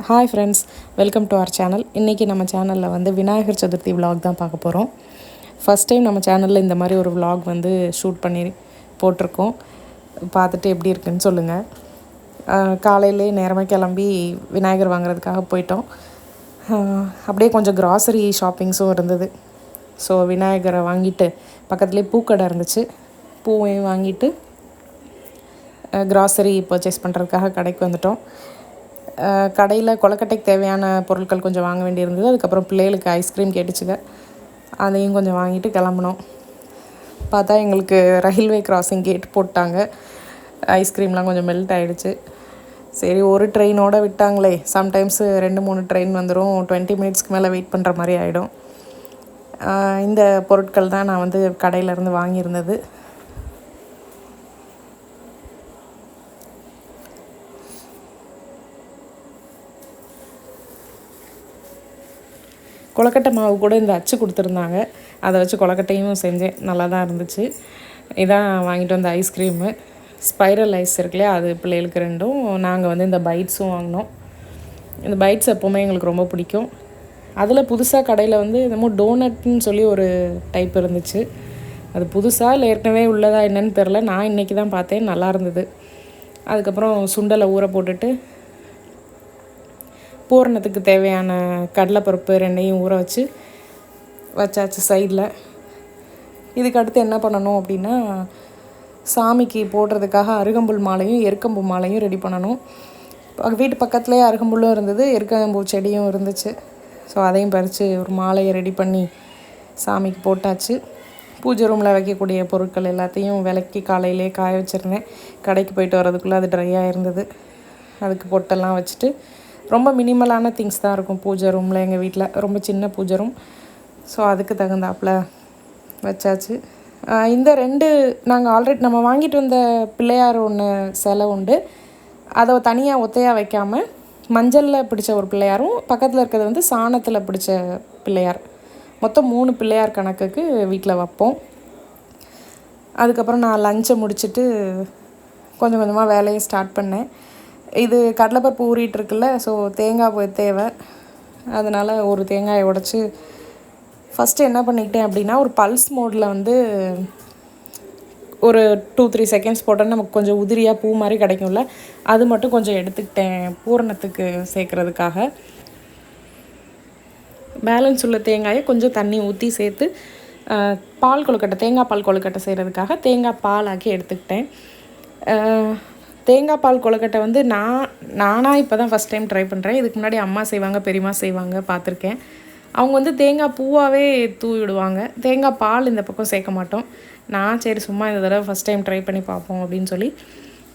Hi friends, welcome to our channel. இன்றைக்கி நம்ம சேனலில் வந்து விநாயகர் சதுர்த்தி விலாக் தான் பார்க்க போகிறோம். ஃபஸ்ட் டைம் நம்ம சேனலில் இந்த மாதிரி ஒரு விலாக் வந்து ஷூட் பண்ணி போட்டிருக்கோம். பார்த்துட்டு எப்படி இருக்குன்னு சொல்லுங்கள். காலையிலே நேரமாக கிளம்பி விநாயகர் வாங்குறதுக்காக போயிட்டோம். அப்படியே கொஞ்சம் க்ராசரி ஷாப்பிங்ஸும் இருந்தது. ஸோ விநாயகரை வாங்கிட்டு பக்கத்துலேயே பூக்கடை இருந்துச்சு. பூவையும் வாங்கிட்டு க்ராசரி பர்ச்சேஸ் பண்ணுறதுக்காக கடைக்கு வந்துட்டோம். கடையில் கொழுக்கட்டைக்கு தேவையான பொருட்கள் கொஞ்சம் வாங்க வேண்டியிருந்தது. அதுக்கப்புறம் பிள்ளைகளுக்கு ஐஸ்கிரீம் கேட்டுச்சுங்க, அதையும் கொஞ்சம் வாங்கிட்டு கிளம்புனோம். பார்த்தா எங்களுக்கு ரயில்வே கிராசிங் கேட் போட்டாங்க. ஐஸ்கிரீம்லாம் கொஞ்சம் மெல்ட் ஆகிடுச்சு. சரி, ஒரு ட்ரெயினோடு விட்டாங்களே, சம்டைம்ஸு 2-3 ட்ரெயின் வந்துடும், 20 மினிட்ஸ்க்கு மேலே வெயிட் பண்ணுற மாதிரி ஆகிடும். இந்த பொருட்கள் தான் நான் வந்து கடையிலேருந்து வாங்கியிருந்தது. கொழுக்கட்டை மாவு கூட இந்த அச்சு கொடுத்துருந்தாங்க. அதை வச்சு கொழுக்கட்டையும் செஞ்சேன், நல்லா தான் இருந்துச்சு. இதான் வாங்கிட்டு வந்த ஐஸ்கிரீமு. ஸ்பைரல் ஐஸ் இருக்குல்லையா, அது பிள்ளைகளுக்கு 2. நாங்கள் வந்து இந்த பைட்ஸும் வாங்கினோம். இந்த பைட்ஸ் எப்போவுமே எங்களுக்கு ரொம்ப பிடிக்கும். அதில் புதுசாக கடையில் வந்து என்னமோ டோனட்னு சொல்லி ஒரு டைப் இருந்துச்சு. அது புதுசாக இல்லை ஏற்கனவே உள்ளதா என்னன்னு தெரில. நான் இன்றைக்கி தான் பார்த்தேன், நல்லா இருந்தது. அதுக்கப்புறம் சுண்டலை ஊற போட்டுட்டு பூரணத்துக்கு தேவையான கடலைப்பருப்பு 2ஐயும் ஊற வச்சாச்சு சைடில். இதுக்கு அடுத்து என்ன பண்ணணும் அப்படின்னா, சாமிக்கு போடுறதுக்காக அருகம்புல் மாலையும் எருக்கம்பூ மாலையும் ரெடி பண்ணணும். வீட்டு பக்கத்துலேயே அருகம்புல்லும் இருந்தது, எருக்கம்பூ செடியும் இருந்துச்சு. ஸோ அதையும் பறித்து ஒரு மாலையை ரெடி பண்ணி சாமிக்கு போட்டாச்சு. பூஜை ரூமில் வைக்கக்கூடிய பொருட்கள் எல்லாத்தையும் விளக்கி காலையிலே காய வச்சுருந்தேன். கடைக்கு போயிட்டு வர்றதுக்குள்ளே அது ட்ரையாக இருந்தது. அதுக்கு பொட்டெல்லாம் வச்சுட்டு, ரொம்ப மினிமலான திங்ஸ் தான் இருக்கும் பூஜை ரூமில். எங்கள் வீட்டில் ரொம்ப சின்ன பூஜை ரூம். ஸோ அதுக்கு தகுந்தாப்பில் வச்சாச்சு. இந்த 2 நாங்கள் ஆல்ரெடி நம்ம வாங்கிட்டு வந்த பிள்ளையார் ஒன்று சிலை உண்டு. அதை தனியாக ஒத்தையாக வைக்காமல் மஞ்சளில் பிடிச்ச ஒரு பிள்ளையாரும், பக்கத்தில் இருக்கிறது வந்து சாணத்தில் பிடிச்ச பிள்ளையார். மொத்தம் 3 பிள்ளையார் கணக்குக்கு வீட்டில் வைப்போம். அதுக்கப்புறம் நான் லஞ்சை முடிச்சுட்டு கொஞ்சம் கொஞ்சமாக வேலையை ஸ்டார்ட் பண்ணேன். இது கடலைப்பருப்பு ஊறிட்டு இருக்குல்ல, ஸோ தேங்காய் தேவை. அதனால் ஒரு தேங்காயை உடைச்சி ஃபஸ்ட்டு என்ன பண்ணிக்கிட்டேன் அப்படின்னா, ஒரு பல்ஸ் மோடில் வந்து ஒரு 2-3 செகண்ட்ஸ் போட்டோன்னா நமக்கு கொஞ்சம் உதிரியாக பூ மாதிரி கிடைக்கும்ல, அது மட்டும் கொஞ்சம் எடுத்துக்கிட்டேன் பூரணத்துக்கு சேர்க்குறதுக்காக. பேலன்ஸ் உள்ள தேங்காயை கொஞ்சம் தண்ணி ஊற்றி சேர்த்து பால் கொழுக்கட்டை, தேங்காய் பால் கொழுக்கட்டை செய்கிறதுக்காக தேங்காய் பால் ஆக்கி எடுத்துக்கிட்டேன். தேங்காய் பால் கொழுக்கட்டை வந்து நானாக இப்போ தான் ஃபஸ்ட் டைம் ட்ரை பண்ணுறேன். இதுக்கு முன்னாடி அம்மா செய்வாங்க, பெரியம்மா செய்வாங்க, பார்த்துருக்கேன். அவங்க வந்து தேங்காய் பூவாகவே தூவி விடுவாங்க. தேங்காய் பால் இந்த பக்கம் சேர்க்க மாட்டோம். நான் சரி சும்மா இந்த தடவை ஃபஸ்ட் டைம் ட்ரை பண்ணி பார்ப்போம் அப்படின்னு சொல்லி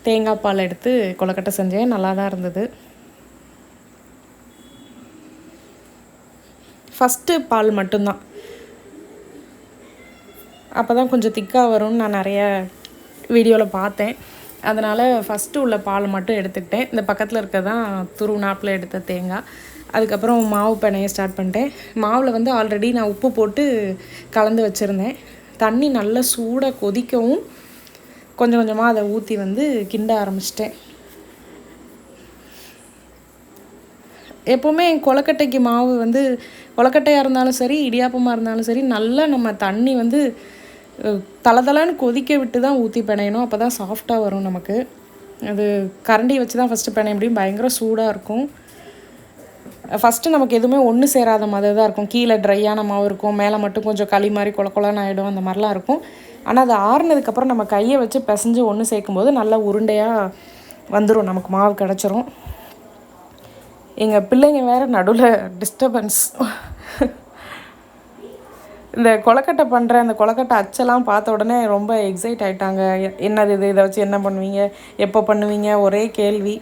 தேங்காய் பால் எடுத்து கொழுக்கட்டை செஞ்சேன். நல்லா தான் இருந்தது. ஃபஸ்ட்டு பால் மட்டும்தான், அப்போ தான் கொஞ்சம் திக்காக வரும்னு நான் நிறைய வீடியோவில் பார்த்தேன். அதனால் ஃபஸ்ட்டு உள்ள பால் மட்டும் எடுத்துக்கிட்டேன். இந்த பக்கத்தில் இருக்க தான் துருநாப்பில் எடுத்த தேங்காய். அதுக்கப்புறம் மாவு பிணைய ஸ்டார்ட் பண்ணிட்டேன். மாவில் வந்து ஆல்ரெடி நான் உப்பு போட்டு கலந்து வச்சுருந்தேன். தண்ணி நல்லா சூடாக கொதிக்கவும் கொஞ்சம் கொஞ்சமாக அதை ஊற்றி வந்து கிண்ட ஆரம்பிச்சிட்டேன். எப்போவுமே கொழுக்கட்டைக்கு மாவு வந்து கொழுக்கட்டையாக இருந்தாலும் சரி, இடியாப்பமாக இருந்தாலும் சரி, நல்லா நம்ம தண்ணி வந்து தளதளன்னு கொதிக்க விட்டு தான் ஊற்றி பிணையணும். அப்போ தான் சாஃப்டாக வரும் நமக்கு. அது கரண்டி வச்சு தான் ஃபஸ்ட்டு பிணைய முடியும். பயங்கர சூடாக இருக்கும். ஃபஸ்ட்டு நமக்கு எதுவுமே ஒன்று சேராத மாதிரி தான் இருக்கும். கீழே ட்ரையான மாவு இருக்கும், மேலே மட்டும் கொஞ்சம் களி மாதிரி கொலன்னு ஆகிடும், அந்த மாதிரிலாம் இருக்கும். ஆனால் அது ஆறுனதுக்கப்புறம் நம்ம கையை வச்சு பிசைஞ்சு ஒன்று சேர்க்கும்போது நல்லா உருண்டையாக வந்துடும், நமக்கு மாவு கிடச்சிரும். எங்கள் பிள்ளைங்க வேறு நடுவில் டிஸ்டர்பன்ஸ். இந்த கொழுக்கட்டை பண்ணுற அந்த கொழுக்கட்டை அச்செல்லாம் பார்த்த உடனே ரொம்ப எக்ஸைட் ஆகிட்டாங்க. என்னது இது, இதை வச்சு என்ன பண்ணுவீங்க, எப்போ பண்ணுவீங்க, ஒரே கேள்வி.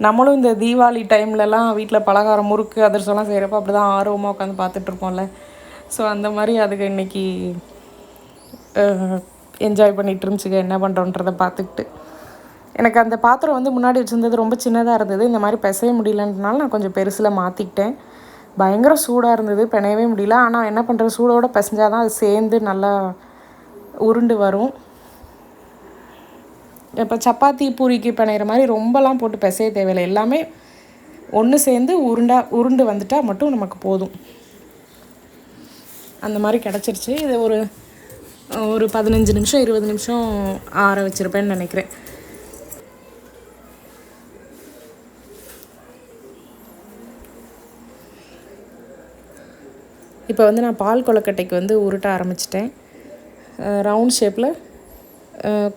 நம்மளும் இந்த தீபாவளி டைம்லலாம் வீட்டில் பலகாரம், முறுக்கு, அதிரசம்லாம் செய்கிறப்ப அப்படி தான் ஆர்வமாக உட்காந்து பார்த்துட்ருப்போம்ல. ஸோ அந்த மாதிரி அதுக்கு இன்றைக்கி என்ஜாய் பண்ணிகிட்டு இருந்துச்சுங்க, என்ன பண்ணுறோன்றதை பார்த்துக்கிட்டு. எனக்கு அந்த பாத்திரம் வந்து முன்னாடி வச்சுருந்தது ரொம்ப சின்னதாக இருந்தது. இந்த மாதிரி பிசைய முடியலன்றனால நான் கொஞ்சம் பெருசில் மாற்றிக்கிட்டேன். பயங்கர சூடாக இருந்தது, பிணையவே முடியல. ஆனால் என்ன பண்ணுறது, சூடோடு பிசைஞ்சால் தான் அது சேர்ந்து நல்லா உருண்டு வரும். இப்போ சப்பாத்தி பூரிக்கு பிணையிற மாதிரி ரொம்பலாம் போட்டு பிசைய தேவையில்லை. எல்லாமே ஒன்று சேர்ந்து உருண்டு வந்துட்டால் மட்டும் நமக்கு போதும். அந்த மாதிரி கிடச்சிருச்சு. இதை ஒரு 15 நிமிஷம் 20 நிமிஷம் ஆற வச்சுருப்பேன்னு நினைக்கிறேன். இப்போ வந்து நான் பால் கொழுக்கட்டைக்கு வந்து உருட்ட ஆரம்பிச்சிட்டேன். ரவுண்ட் ஷேப்பில்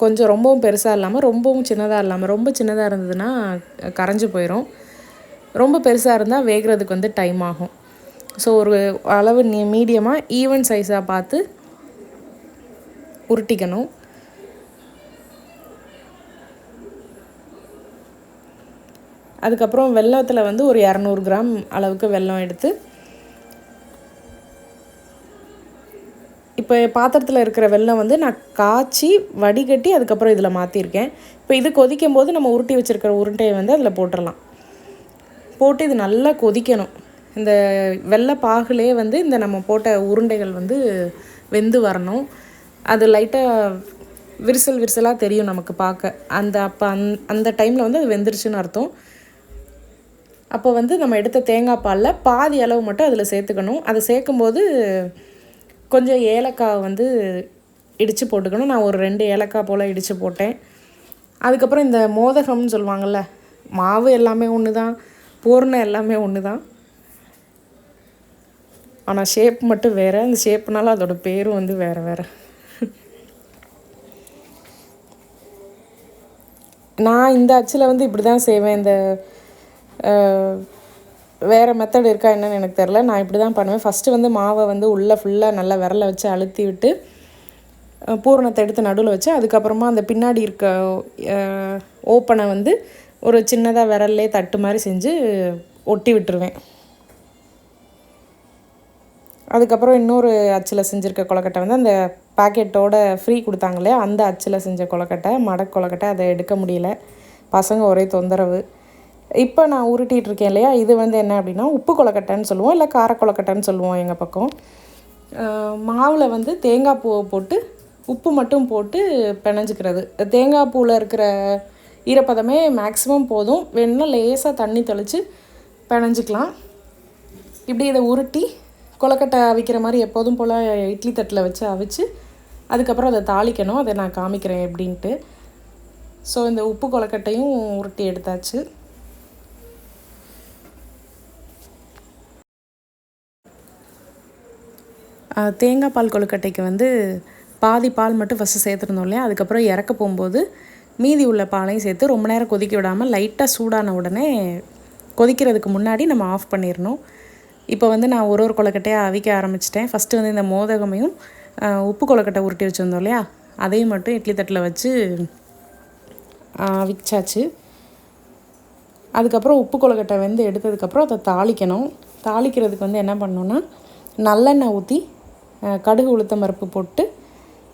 கொஞ்சம் ரொம்பவும் பெருசாக இல்லாமல் ரொம்பவும் சின்னதாக இல்லாமல், ரொம்ப சின்னதாக இருந்ததுன்னா கரைஞ்சி போயிடும். ரொம்ப பெருசாக இருந்தால் வேகிறதுக்கு வந்து டைம் ஆகும். ஸோ ஒரு அளவு மீடியமாக ஈவன் சைஸாக பார்த்து உருட்டிக்கணும். அதுக்கப்புறம் வெல்லத்தில் வந்து ஒரு 200 கிராம் அளவுக்கு வெல்லம் எடுத்து, இப்போ பாத்திரத்தில் இருக்கிற வெல்லம் வந்து நான் காய்ச்சி வடிகட்டி அதுக்கப்புறம் இதில் மாற்றிருக்கேன். இப்போ இது கொதிக்கும் போது நம்ம உருட்டி வச்சுருக்கிற உருண்டையை வந்து அதில் போட்டுடலாம். போட்டு இது நல்லா கொதிக்கணும். இந்த வெள்ளைப்பாகுலே வந்து இந்த நம்ம போட்ட உருண்டைகள் வந்து வெந்து வரணும். அது லைட்டாக விரிசலாக தெரியும் நமக்கு பார்க்க. அந்த டைமில் வந்து அது வெந்துருச்சுன்னு அர்த்தம். அப்போ வந்து நம்ம எடுத்த தேங்காய் பாலில் பாதி அளவு மட்டும் அதில் சேர்த்துக்கணும். அதை சேர்க்கும்போது கொஞ்சம் ஏலக்காய் வந்து இடித்து போட்டுக்கணும். நான் ஒரு 2 ஏலக்காய் போல் இடித்து போட்டேன். அதுக்கப்புறம் இந்த மோதகம்னு சொல்லுவாங்கள்ல, மாவு எல்லாமே ஒன்று தான், பூர்ணம் எல்லாமே ஒன்று தான், ஆனால் ஷேப் மட்டும் வேறு. அந்த ஷேப்புனால அதோட பேரும் வந்து வேறு வேறு. நான் இந்த அச்சில் வந்து இப்படி தான் செய்வேன். இந்த வேறு மெத்தட் இருக்கா என்னன்னு எனக்கு தெரில. நான் இப்படி தான் பண்ணுவேன். ஃபஸ்ட்டு வந்து மாவை வந்து உள்ளே ஃபுல்லாக நல்லா விரலை வச்சு அழுத்தி விட்டு பூரணத்தை எடுத்து நடுவில் வச்சு, அதுக்கப்புறமா அந்த பின்னாடி இருக்க ஓப்பனை வந்து ஒரு சின்னதாக விரல்லே தட்டு மாதிரி செஞ்சு ஒட்டி விட்டுருவேன். அதுக்கப்புறம் இன்னொரு அச்சில் செஞ்சுருக்க கொழுக்கட்டை வந்து அந்த பேக்கெட்டோட ஃப்ரீ கொடுத்தாங்களே அந்த அச்சில் செஞ்ச கொழுக்கட்டை, மடக்கு கொழுக்கட்டை. அதை எடுக்க முடியல, பசங்க ஒரே தொந்தரவு. இப்போ நான் உருட்டிகிட்ருக்கேன் இல்லையா, இது வந்து என்ன அப்படின்னா உப்பு கொழுக்கட்டைன்னு சொல்லுவோம், இல்லை கார கொழுக்கட்டைன்னு சொல்லுவோம் எங்கள் பக்கம். மாவில் வந்து தேங்காய் பூவை போட்டு உப்பு மட்டும் போட்டு பிணைஞ்சிக்கிறது. தேங்காய் பூவில் இருக்கிற ஈரப்பதமே மேக்ஸிமம் போதும். வேணும்னா லேசாக தண்ணி தெளித்து பிணைஞ்சிக்கலாம். இப்படி இதை உருட்டி கொழுக்கட்டை அவிக்கிற மாதிரி எப்போதும் போல் இட்லி தட்டில் வச்சு அவிச்சு அதுக்கப்புறம் அதை தாளிக்கணும். அதை நான் காமிக்கிறேன் எப்படின்ட்டு. ஸோ இந்த உப்பு கொழுக்கட்டையும் உருட்டி எடுத்தாச்சு. தேங்காய் பால் கொழுக்கட்டைக்கு வந்து பாதி பால் மட்டும் ஃபஸ்ட்டு சேர்த்துருந்தோம் இல்லையா, அதுக்கப்புறம் இறக்க போகும்போது மீதி உள்ள பாலையும் சேர்த்து ரொம்ப நேரம் கொதிக்க விடாமல் லைட்டாக சூடான உடனே கொதிக்கிறதுக்கு முன்னாடி நம்ம ஆஃப் பண்ணிடணும். இப்போ வந்து நான் ஒரு கொழுக்கட்டையாக அவிக்க ஆரம்பிச்சிட்டேன். ஃபஸ்ட்டு வந்து இந்த மோதகமையும் உப்பு கொழுக்கட்டை உருட்டி வச்சுருந்தோம் இல்லையா, அதையும் மட்டும் இட்லி தட்டில் வச்சு அவிச்சாச்சு. அதுக்கப்புறம் உப்பு கொழுக்கட்டை வந்து எடுத்ததுக்கப்புறம் அதை தாளிக்கணும். தாளிக்கிறதுக்கு வந்து என்ன பண்ணணுன்னா, நல்லெண்ணெய் ஊற்றி கடுகு உளுத்தம் பருப்பு போட்டு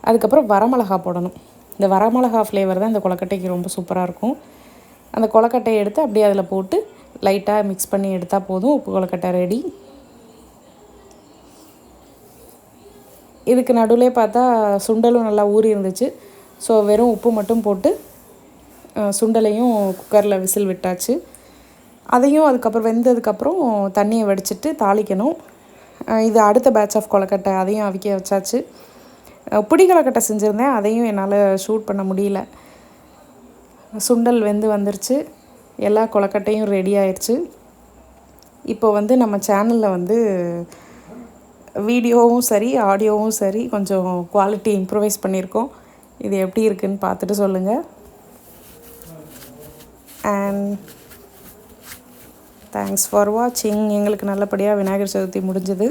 அதுக்கப்புறம் வரமிளகா போடணும். இந்த வரமிளகா ஃப்ளேவர் தான் இந்த கொழுக்கட்டைக்கு ரொம்ப சூப்பராக இருக்கும். அந்த கொழுக்கட்டையை எடுத்து அப்படியே அதில் போட்டு லைட்டாக மிக்ஸ் பண்ணி எடுத்தால் போதும், உப்பு கொழுக்கட்டை ரெடி. இதுக்கு நடுவிலே பார்த்தா சுண்டலும் நல்லா ஊறி இருந்துச்சு. ஸோ வெறும் உப்பு மட்டும் போட்டு சுண்டலையும் குக்கரில் விசில் விட்டாச்சு. அதையும் அதுக்கப்புறம் வெந்ததுக்கப்புறம் தண்ணியை வடிச்சிட்டு தாளிக்கணும். இது அடுத்த பேட்ச் ஆஃப் கொழுக்கட்டை, அதையும் அவிக்க வச்சாச்சு. பிடி கொழுக்கட்டை செஞ்சுருந்தேன், அதையும் என்னால் ஷூட் பண்ண முடியல. சுண்டல் வெந்து வந்துருச்சு, எல்லா கொழுக்கட்டையும் ரெடி ஆயிடுச்சு. இப்போ வந்து நம்ம சேனலில் வந்து வீடியோவும் சரி ஆடியோவும் சரி கொஞ்சம் குவாலிட்டி இம்ப்ரூவைஸ் பண்ணியிருக்கோம். இது எப்படி இருக்குதுன்னு பார்த்துட்டு சொல்லுங்கள். அண்ட் தேங்க்ஸ் ஃபார் வாட்சிங். எங்களுக்கு நல்லபடியாக விநாயகர் சதுர்த்தி முடிஞ்சது.